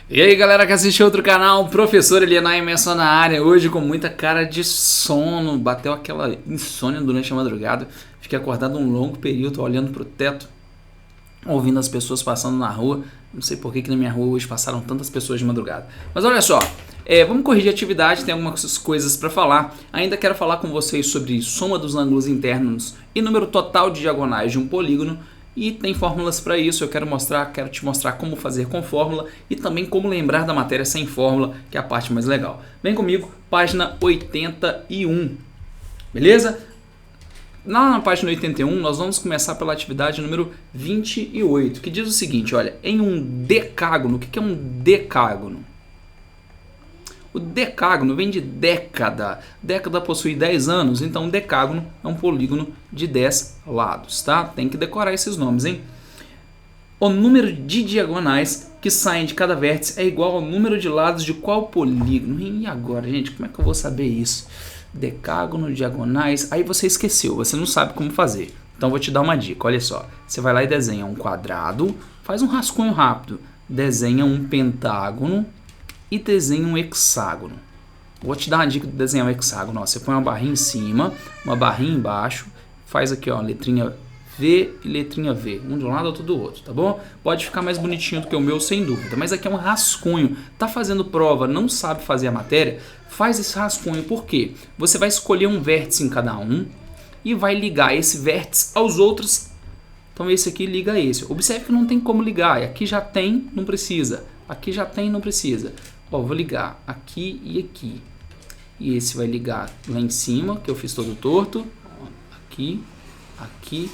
E aí galera que assiste outro canal, professor Eliana Emerson na área, hoje com muita cara de sono, bateu aquela insônia durante a madrugada, fiquei acordado um longo período olhando pro teto, ouvindo as pessoas passando na rua, não sei por que na minha rua hoje passaram tantas pessoas de madrugada, mas olha só, vamos corrigir a atividade, tem algumas coisas para falar, ainda quero falar com vocês sobre soma dos ângulos internos e número total de diagonais de um polígono. E tem fórmulas para isso, eu quero te mostrar como fazer com fórmula e também como lembrar da matéria sem fórmula, que é a parte mais legal. Vem comigo, página 81, beleza? Lá na página 81, nós vamos começar pela atividade número 28, que diz o seguinte, olha, em um decágono, o que é um decágono? O decágono vem de década. Década possui 10 anos, então um decágono é um polígono de 10 lados, tá? Tem que decorar esses nomes, hein? O número de diagonais que saem de cada vértice é igual ao número de lados de qual polígono? E agora, gente, como é que eu vou saber isso? Decágono, diagonais... Aí você esqueceu, você não sabe como fazer. Então vou te dar uma dica, olha só. Você vai lá e desenha um quadrado, faz um rascunho rápido, desenha um pentágono, e desenha um hexágono. Vou te dar uma dica de desenhar um hexágono. Ó, você põe uma barrinha em cima, uma barrinha embaixo, faz aqui ó, letrinha V e letrinha V, um de um lado outro do outro, tá bom? Pode ficar mais bonitinho do que o meu, sem dúvida, mas aqui é um rascunho. Tá fazendo prova, não sabe fazer a matéria? Faz esse rascunho, por quê? Você vai escolher um vértice em cada um e vai ligar esse vértice aos outros. Então esse aqui liga a esse. Observe que não tem como ligar, aqui já tem, não precisa. Aqui já tem, não precisa. Ó, vou ligar aqui e aqui. E esse vai ligar lá em cima, que eu fiz todo torto. Ó, aqui, aqui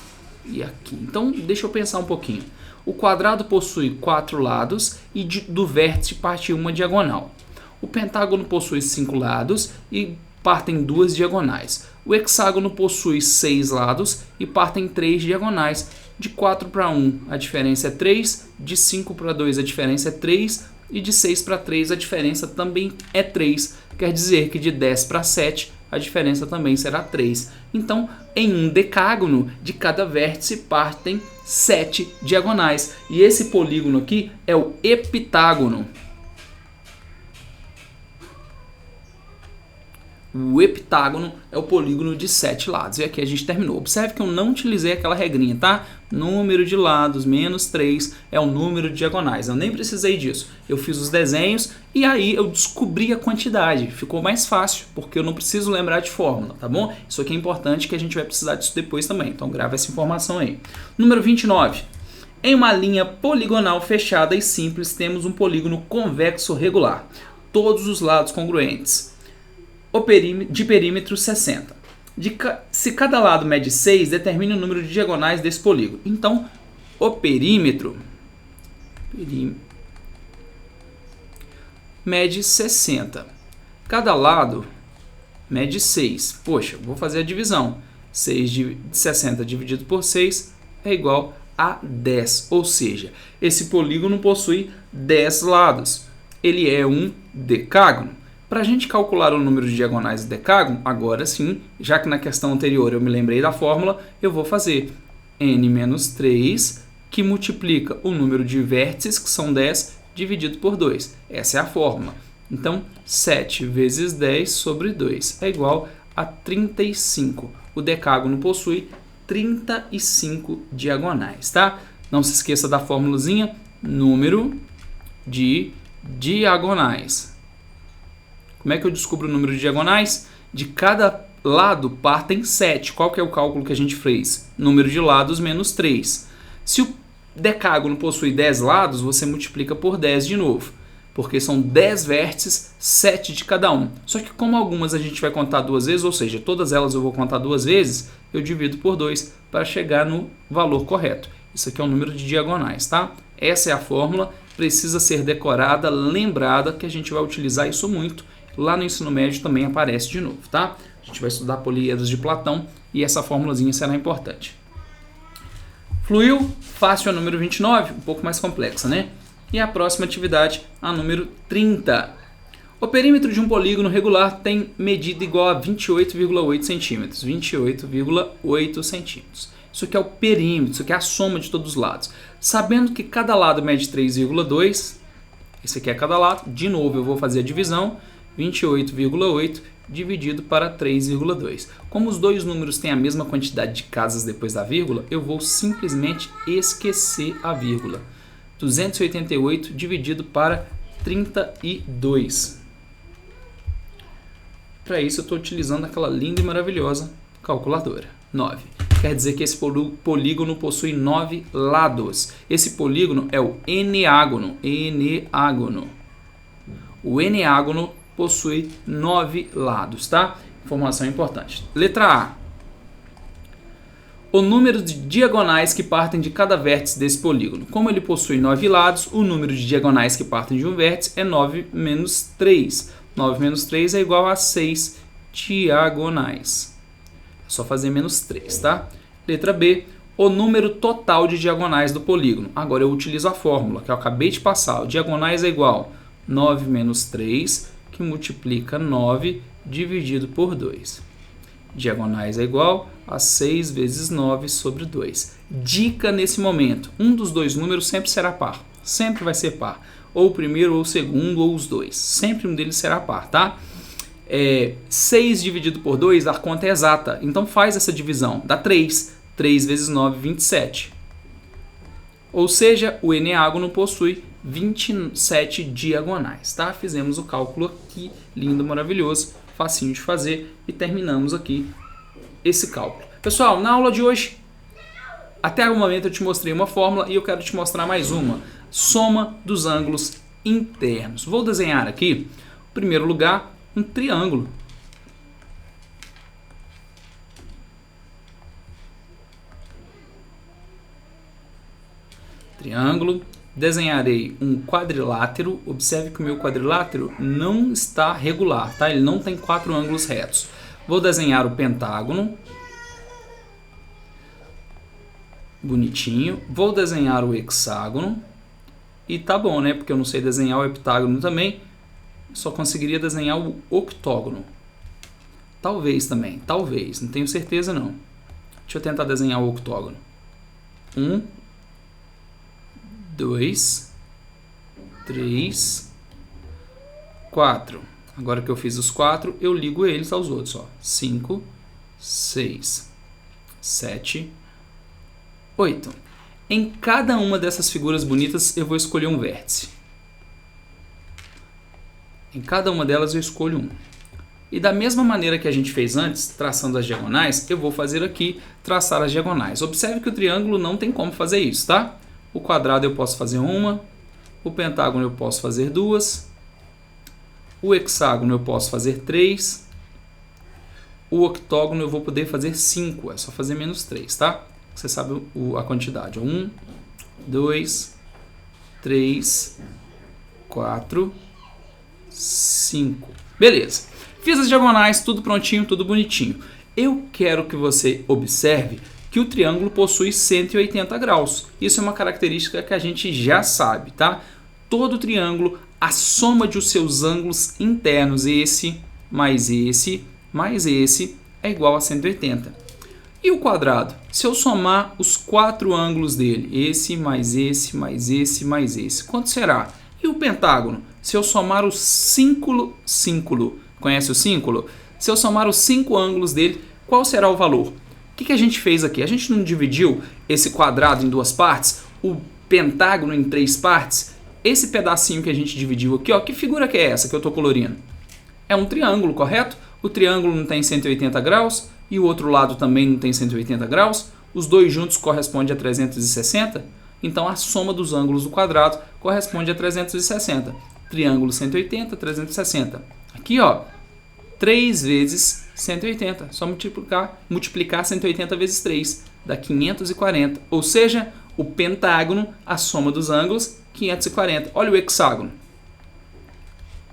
e aqui. Então, deixa eu pensar um pouquinho. O quadrado possui 4 lados e do vértice parte uma diagonal. O pentágono possui 5 lados e partem 2 diagonais. O hexágono possui 6 lados e partem 3 diagonais. De 4 para 1 a diferença é 3, de 5 para 2 a diferença é 3 e de 6 para 3 a diferença também é 3. Quer dizer que de 10 para 7 a diferença também será 3. Então, em um decágono, de cada vértice partem 7 diagonais. E esse polígono aqui é o heptágono. O heptágono é o polígono de 7 lados. E aqui a gente terminou. Observe que eu não utilizei aquela regrinha, tá? Número de lados menos 3 é o número de diagonais. Eu nem precisei disso. Eu fiz os desenhos e aí eu descobri a quantidade. Ficou mais fácil, porque eu não preciso lembrar de fórmula, tá bom? Isso aqui é importante, que a gente vai precisar disso depois também. Então grava essa informação aí. Número 29. Em uma linha poligonal fechada e simples, temos um polígono convexo regular. Todos os lados congruentes. De perímetro 60. Se cada lado mede 6, determine o número de diagonais desse polígono. Então, o perímetro mede 60. Cada lado mede 6. Poxa, vou fazer a divisão. 6 de 60 dividido por 6 é igual a 10. Ou seja, esse polígono possui 10 lados. Ele é um decágono. Para a gente calcular o número de diagonais do decágono, agora sim, já que na questão anterior eu me lembrei da fórmula, eu vou fazer n menos 3, que multiplica o número de vértices, que são 10, dividido por 2. Essa é a fórmula. Então, 7 vezes 10 sobre 2 é igual a 35. O decágono possui 35 diagonais, tá? Não se esqueça da formulazinha, número de diagonais. Como é que eu descubro o número de diagonais? De cada lado partem 7. Qual que é o cálculo que a gente fez? Número de lados menos 3. Se o decágono possui 10 lados, você multiplica por 10 de novo. Porque são 10 vértices, 7 de cada um. Só que como algumas a gente vai contar 2 vezes, ou seja, todas elas eu vou contar 2 vezes, eu divido por 2 para chegar no valor correto. Isso aqui é o número de diagonais, tá? Essa é a fórmula, precisa ser decorada, lembrada, que a gente vai utilizar isso muito. Lá no ensino médio também aparece de novo, tá? A gente vai estudar poliedros de Platão e essa formulazinha será importante. Fluiu? Fácil a número 29, um pouco mais complexa, né? E a próxima atividade, a número 30. O perímetro de um polígono regular tem medida igual a 28,8 centímetros. 28,8 centímetros. Isso aqui é o perímetro, isso aqui é a soma de todos os lados. Sabendo que cada lado mede 3,2, Esse aqui é cada lado. De novo, eu vou fazer a divisão. 28,8 dividido para 3,2. Como os dois números têm a mesma quantidade de casas depois da vírgula, eu vou simplesmente esquecer a vírgula. 288 dividido para 32. Para isso eu estou utilizando aquela linda e maravilhosa calculadora. 9. Quer dizer que esse polígono possui 9 lados. Esse polígono é o eneágono. O eneágono possui 9 lados, tá? Informação importante. Letra A. O número de diagonais que partem de cada vértice desse polígono. Como ele possui 9 lados, o número de diagonais que partem de um vértice é 9 menos 3. 9 menos 3 é igual a 6 diagonais. É só fazer menos 3, tá? Letra B. O número total de diagonais do polígono. Agora eu utilizo a fórmula que eu acabei de passar. O diagonais é igual a 9 menos 3, que multiplica 9 dividido por 2. Diagonais é igual a 6 vezes 9 sobre 2. Dica nesse momento: um dos dois números sempre será par. Sempre vai ser par. Ou o primeiro, ou o segundo, ou os dois. Sempre um deles será par, tá? 6 dividido por 2, a conta é exata. Então faz essa divisão. Dá 3. 3 vezes 9, 27. Ou seja, o eneágono possui 27 diagonais, tá? Fizemos o cálculo aqui, lindo, maravilhoso, facinho de fazer, e terminamos aqui esse cálculo. Pessoal, na aula de hoje, até o momento eu te mostrei uma fórmula e eu quero te mostrar mais uma. Soma dos ângulos internos. Vou desenhar aqui, em primeiro lugar, um triângulo. Triângulo. Desenharei um quadrilátero. Observe que o meu quadrilátero não está regular, tá? Ele não tem 4 ângulos retos. Vou desenhar o pentágono. Bonitinho. Vou desenhar o hexágono. E tá bom, né? Porque eu não sei desenhar o heptágono também. Só conseguiria desenhar o octógono. Talvez também. Talvez. Não tenho certeza, não. Deixa eu tentar desenhar o octógono. 1, 2, 3, 4. Agora que eu fiz os 4, eu ligo eles aos outros. 5, 6, 7, 8. Em cada uma dessas figuras bonitas, eu vou escolher um vértice. Em cada uma delas, eu escolho um. E da mesma maneira que a gente fez antes, traçando as diagonais, eu vou fazer aqui, traçar as diagonais. Observe que o triângulo não tem como fazer isso, tá? O quadrado eu posso fazer uma, o pentágono eu posso fazer 2, o hexágono eu posso fazer 3, o octógono eu vou poder fazer 5, é só fazer menos 3, tá? Você sabe a quantidade. 1, 2, 3, 4, 5. Beleza. Fiz as diagonais, tudo prontinho, tudo bonitinho. Eu quero que você observe que o triângulo possui 180 graus. Isso é uma característica que a gente já sabe, tá? Todo triângulo, a soma de os seus ângulos internos, esse, é igual a 180. E o quadrado? Se eu somar os 4 ângulos dele, esse, mais esse, mais esse, mais esse, quanto será? E o pentágono? Se eu somar o cínculo, conhece o cínculo? Se eu somar os 5 ângulos dele, qual será o valor? O que a gente fez aqui? A gente não dividiu esse quadrado em 2 partes, o pentágono em 3 partes? Esse pedacinho que a gente dividiu aqui, ó, que figura que é essa que eu estou colorindo? É um triângulo, correto? O triângulo não tem 180 graus e o outro lado também não tem 180 graus. Os dois juntos correspondem a 360. Então a soma dos ângulos do quadrado corresponde a 360. Triângulo 180, 360. Aqui, ó, 3 vezes 180. Só multiplicar 180 vezes 3. Dá 540. Ou seja, o pentágono, a soma dos ângulos, 540. Olha o hexágono.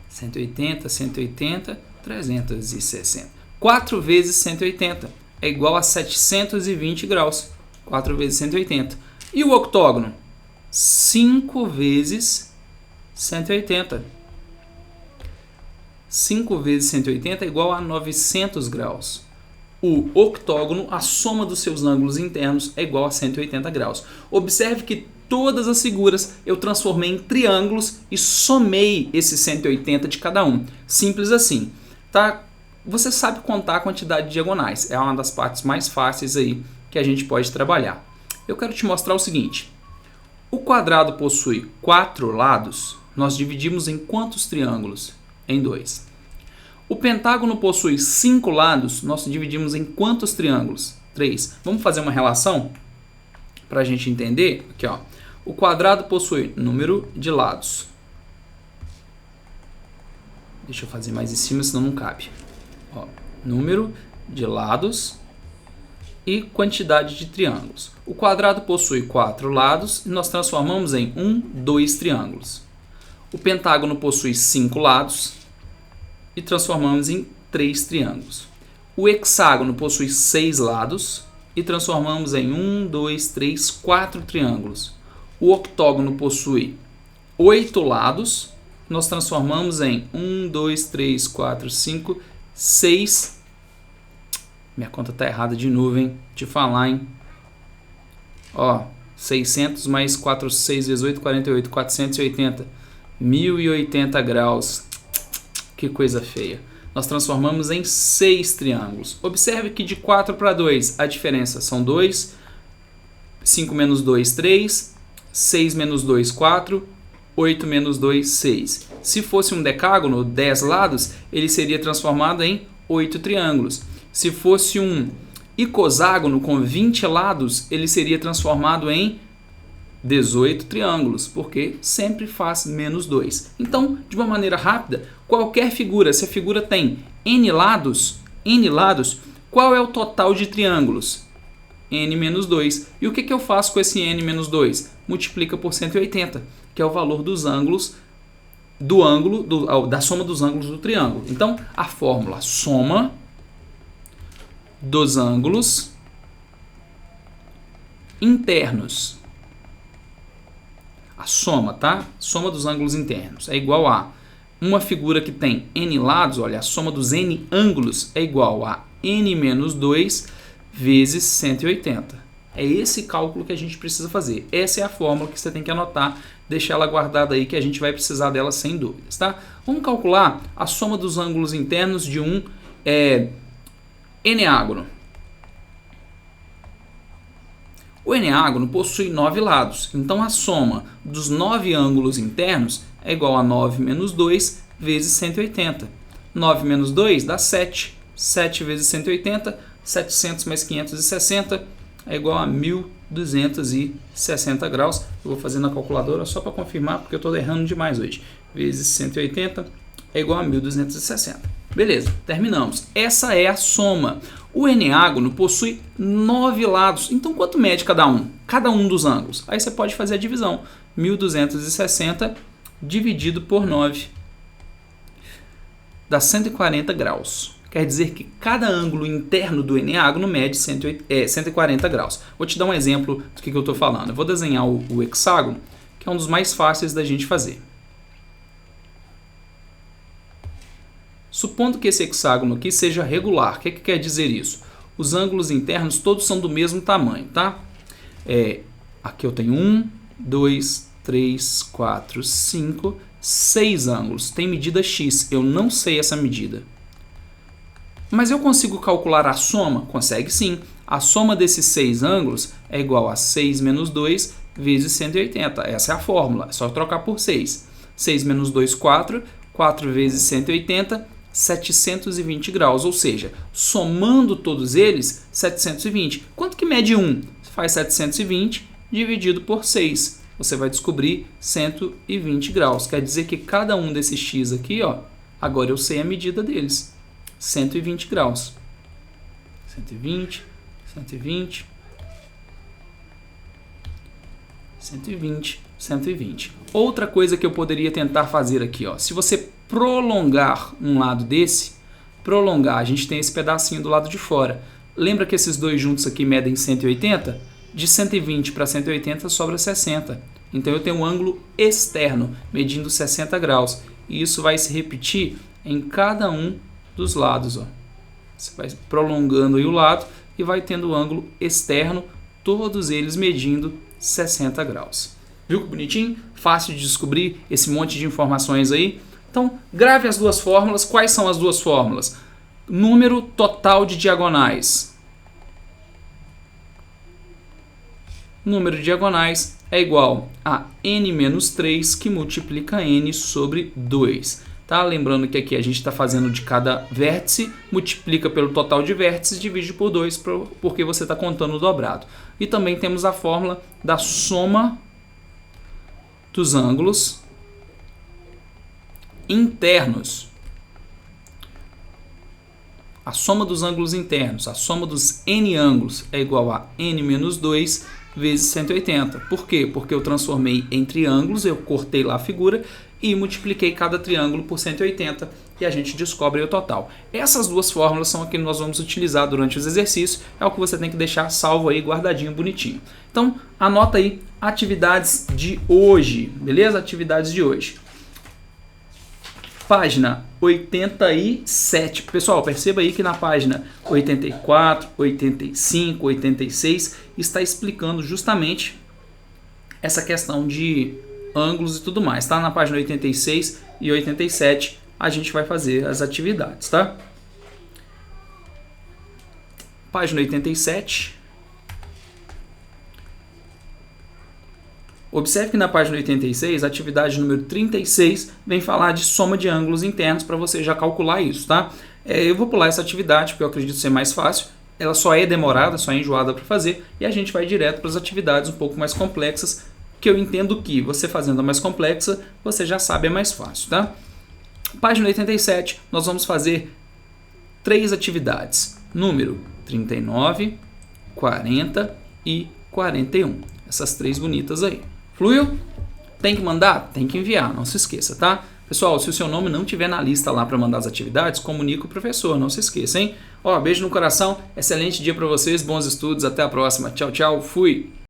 180, 180, 360. 4 vezes 180 é igual a 720 graus. 4 vezes 180. E o octógono? 5 vezes 180. 5 vezes 180 é igual a 900 graus. o octógono, a soma dos seus ângulos internos é igual a 180 graus. Observe que todas as figuras eu transformei em triângulos e somei esses 180 de cada um. Simples assim, tá? Você sabe contar a quantidade de diagonais, é uma das partes mais fáceis aí que a gente pode trabalhar. Eu quero te mostrar o seguinte: o quadrado possui 4 lados, nós dividimos em quantos triângulos? Em 2. O pentágono possui 5 lados, nós dividimos em quantos triângulos? 3. Vamos fazer uma relação para a gente entender? Aqui, ó. O quadrado possui número de lados. Deixa eu fazer mais em cima, senão não cabe. Ó, número de lados e quantidade de triângulos. O quadrado possui 4 lados e nós transformamos em 2 triângulos. O pentágono possui 5 lados e transformamos em 3 triângulos. O hexágono possui 6 lados e transformamos em 2, 3, 4 triângulos. O octógono possui 8 lados, nós transformamos em 2, 3, 4, 5, 6. Minha conta está errada de novo, hein? Te falar, hein? Ó, 600 mais 4, 6 vezes 8, 48, 480. 1080 graus. Que coisa feia. Nós transformamos em 6 triângulos. Observe que de 4 para 2 a diferença são 2. 5 menos 2, 3. 6 menos 2, 4. 8 menos 2, 6. Se fosse um decágono, 10 lados, ele seria transformado em 8 triângulos. Se fosse um icoságono com 20 lados, ele seria transformado em 18 triângulos, porque sempre faz menos 2. Então, de uma maneira rápida, qualquer figura, se a figura tem n lados, qual é o total de triângulos? N menos 2. E o que eu faço com esse n menos 2? Multiplica por 180, que é o valor dos ângulos, da soma dos ângulos do triângulo. Então, a fórmula soma dos ângulos internos. A soma, tá? Soma dos ângulos internos é igual a uma figura que tem n lados, olha, a soma dos n ângulos é igual a n menos 2 vezes 180. É esse cálculo que a gente precisa fazer. Essa é a fórmula que você tem que anotar, deixar ela guardada aí que a gente vai precisar dela sem dúvidas, tá? Vamos calcular a soma dos ângulos internos de um eneágono. O eneágono possui 9 lados, então a soma dos 9 ângulos internos é igual a 9 menos 2 vezes 180. 9 menos 2 dá 7. 7 vezes 180, 700 mais 560 é igual a 1260 graus. Eu vou fazer na calculadora só para confirmar, porque eu estou errando demais hoje. Vezes 180 é igual a 1260. Beleza, terminamos. Essa é a soma. O eneágono possui 9 lados. Então, quanto mede cada um? Cada um dos ângulos. Aí você pode fazer a divisão. 1260 dividido por 9 dá 140 graus. Quer dizer que cada ângulo interno do eneágono mede 140 graus. Vou te dar um exemplo do que eu estou falando. Eu vou desenhar o hexágono, que é um dos mais fáceis da gente fazer. Supondo que esse hexágono aqui seja regular, o que quer dizer isso? Os ângulos internos todos são do mesmo tamanho, tá? Aqui eu tenho 1, 2, 3, 4, 5, 6 ângulos. Tem medida X, eu não sei essa medida. Mas eu consigo calcular a soma? Consegue sim. A soma desses 6 ângulos é igual a 6 menos 2 vezes 180. Essa é a fórmula, é só trocar por 6. 6 menos 2, 4. 4 vezes 180, 720 graus. Ou seja, somando todos eles, 720. Quanto que mede 1? Você faz 720 dividido por 6. Você vai descobrir 120 graus. Quer dizer que cada um desses x aqui, ó, agora eu sei a medida deles. 120 graus. 120, 120, 120, 120. Outra coisa que eu poderia tentar fazer aqui, ó, se você prolongar um lado desse, a gente tem esse pedacinho do lado de fora. Lembra que esses dois juntos aqui medem 180? De 120 para 180 sobra 60. Então eu tenho um ângulo externo medindo 60 graus. E isso vai se repetir em cada um dos lados, ó. Você vai prolongando aí o lado e vai tendo o ângulo externo, todos eles medindo 60 graus. Viu que bonitinho? Fácil de descobrir esse monte de informações aí. Então, grave as duas fórmulas. Quais são as duas fórmulas? Número total de diagonais. Número de diagonais é igual a n menos 3, que multiplica n sobre 2. Tá? Lembrando que aqui a gente está fazendo de cada vértice, multiplica pelo total de vértices, divide por 2, porque você está contando o dobrado. E também temos a fórmula da soma dos ângulos internos. A soma dos ângulos internos, a soma dos n ângulos é igual a n menos 2 vezes 180. Por quê? Porque eu transformei em triângulos, eu cortei lá a figura e multipliquei cada triângulo por 180 e a gente descobre o total. Essas duas fórmulas são as que nós vamos utilizar durante os exercícios, é o que você tem que deixar salvo aí, guardadinho, bonitinho. Então, anota aí atividades de hoje, beleza? Atividades de hoje. Página 87. Pessoal, perceba aí que na página 84, 85, 86 está explicando justamente essa questão de ângulos e tudo mais, tá? Na página 86 e 87 a gente vai fazer as atividades, tá? Página 87. Observe que na página 86, a atividade número 36 vem falar de soma de ângulos internos para você já calcular isso, tá? Eu vou pular essa atividade porque eu acredito ser mais fácil. Ela só é demorada, só é enjoada para fazer e a gente vai direto para as atividades um pouco mais complexas, que eu entendo que você fazendo a mais complexa, você já sabe, é mais fácil, tá? Página 87, nós vamos fazer 3 atividades, número 39, 40 e 41. Essas 3 bonitas aí. Fluiu? Tem que mandar? Tem que enviar, não se esqueça, tá? Pessoal, se o seu nome não tiver na lista lá para mandar as atividades, comunique o professor, não se esqueça, hein? Ó, beijo no coração, excelente dia para vocês, bons estudos, até a próxima. Tchau, tchau, fui!